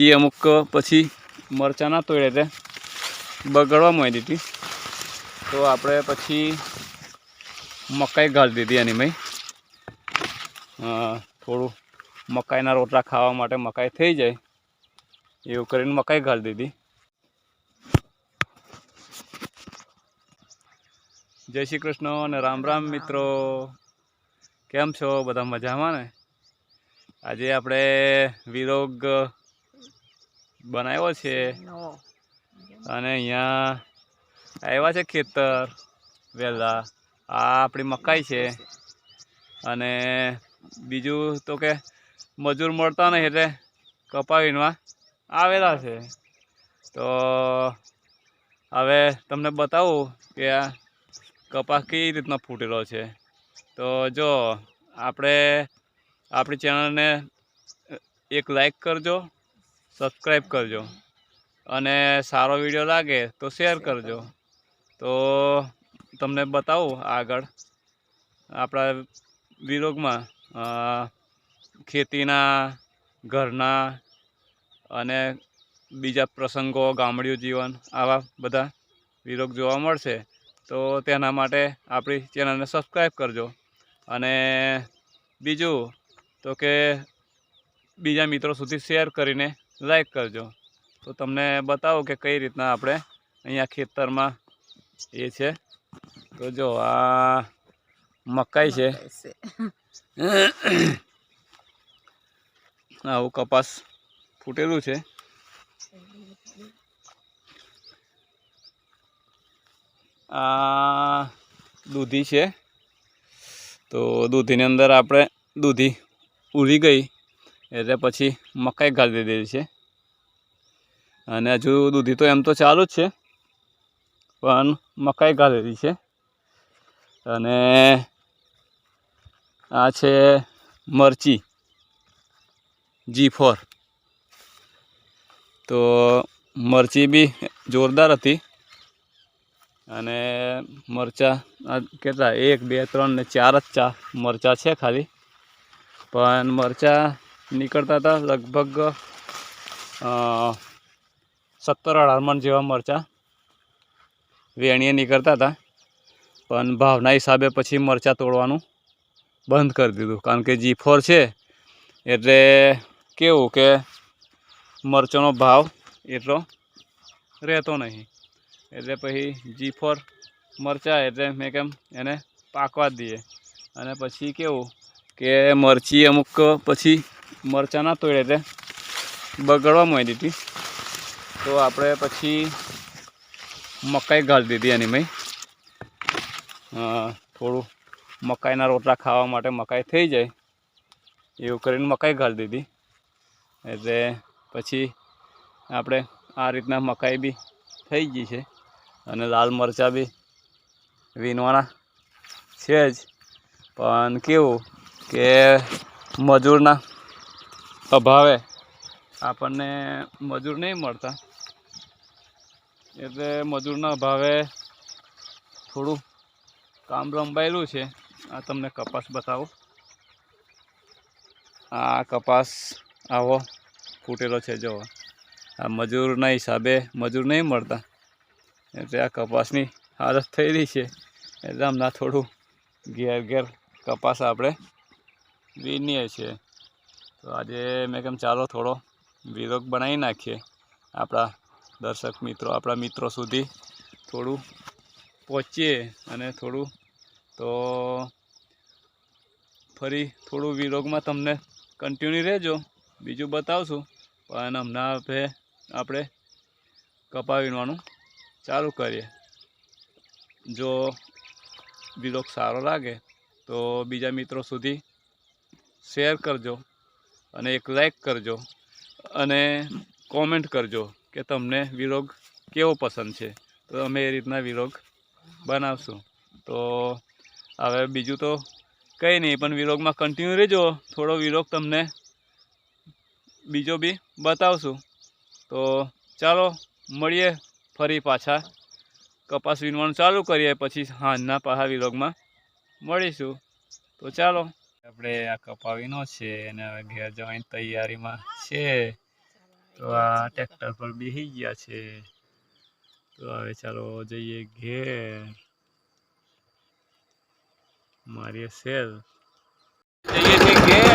એ અમુક પછી મરચાં ના તોડે એટલે બગડવા માંડી હતી, તો આપણે પછી મકાઈ ઘાલી દીધી એની મેં થોડું મકાઈના રોટલા ખાવા માટે મકાઈ થઈ જાય એવું કરીને મકાઈ ઘાલી દીધી. જય શ્રી કૃષ્ણ અને રામ રામ મિત્રો, કેમ છો બધા? મજામાં ને? આજે આપણે વિરોગ બનાવ્યો છે અને અહીંયા આવ્યા છે ખેતર વહેલા. આ આપણી મકાઈ છે અને બીજું તો કે મજૂર મળતા નહીં એટલે કપા વીણવા આવેલા છે. તો હવે તમને બતાવું કે આ કપાસ કઈ રીતના ફૂટેલો છે. તો જો આપણી ચેનલને એક લાઈક કરજો, સબસ્ક્રાઈબ કરજો અને સારો વિડીયો લાગે તો શેર કરજો. તો તમને બતાવું આગળ આપણા વિરોગમાં ખેતીના, ઘરના અને બીજા પ્રસંગો, ગામડિયું જીવન, આવા બધા વિરોગ જોવા મળશે. તો તેના માટે આપણી ચેનલને સબસ્ક્રાઈબ કરજો અને બીજું તો કે બીજા મિત્રો સુધી શેર કરીને લાઈક કરજો. તો તમને બતાવો કે કઈ રીતના આપણે અહીંયા ખેતરમાં એ છે. તો જો આ મકાઈ છે, આવું કપાસ ફૂટેલું છે. આ દૂધી છે, તો દૂધીની અંદર આપણે દૂધી ઉરી ગઈ એટલે પછી મકાઈ ઘાલી દીધી છે. અને હજુ દૂધી તો એમ તો ચાલુ જ છે, પણ મકાઈ ઘાલી દીધી છે. અને આ છે મરચી G4. તો મરચી બી જોરદાર હતી અને મરચાં કેટલા 1 2 3 ને 4 જ મરચાં છે ખાલી, પણ મરચાં નીકળતા હતા લગભગ 17-18 મણ જેવા મરચાં વેણીએ નીકળતા હતા. પણ ભાવના હિસાબે પછી મરચાં તોડવાનું બંધ કરી દીધું, કારણ કે G4 છે એટલે કેવું કે મરચાંનો ભાવ એટલો રહેતો નહીં. એટલે પછી G4 મરચાં એટલે મેં કેમ એને પાકવા જ દઈએ. અને પછી કેવું કે મરચી અમુક પછી મરચાં ના તોડે એટલે બગડવા માંડી હતી, તો આપણે પછી મકાઈ ઘાલી દીધી એની મેં થોડું મકાઈના રોટલા ખાવા માટે મકાઈ થઈ જાય એવું કરીને મકાઈ ઘાલી દીધી. એટલે પછી આપણે આ રીતના મકાઈ બી થઈ ગઈ છે અને લાલ મરચાં બી વીણવાના છે જ. પણ કેવું કે મજૂરના અભાવે આપણને મજૂર નહીં મળતા, એટલે મજૂરના અભાવે થોડું કામ લંબાયેલું છે. આ તમને કપાસ બતાવો. આ કપાસ આવો ફૂટેલો છે. જો આ મજૂરના હિસાબે મજૂર નહીં મળતા એટલે આ કપાસની હાલત થઈ રહી છે. એટલે હમણાં થોડું ઘેર કપાસ આપણે વીણીએ છીએ. તો આજે મેં કેમ ચાલો થોડો વિરોગ બનાવી નાખીએ, આપણા દર્શક મિત્રો, આપણા મિત્રો સુધી થોડું પહોંચીએ અને થોડું તો ફરી થોડું વિરોગમાં તમને કન્ટિન્યુ રહેજો, બીજું બતાવશું. પણ હમણાં આપણે કપા વીણવાનું ચાલુ કરીએ. જો વિરોગ સારો લાગે તો બીજા મિત્રો સુધી શેર કરજો અને એક લાઈક કરજો અને કોમેન્ટ કરજો કે તમને વિરોગ કેવો પસંદ છે, તો અમે એ રીતના વિરોગ બનાવશું. તો હવે બીજું તો કંઈ નહીં, પણ વિરોગમાં કન્ટિન્યુ રહેજો. થોડો વિરોગ તમને બીજો બી બતાવશું. તો ચાલો મળીએ ફરી પાછા, કપાસ વીણવાનું ચાલુ કરીએ, પછી સાંજના પાછા વિરોગમાં મળીશું. તો ચાલો આપણે આ કપા વીણો છે અને હવે ઘેર જવાની તૈયારીમાં છે. તો આ ટ્રેક્ટર પર બેસી ગયા છે. તો હવે ચાલો જઈએ ઘેર, મારીએ સેલ, જઈએ છીએ ઘેર.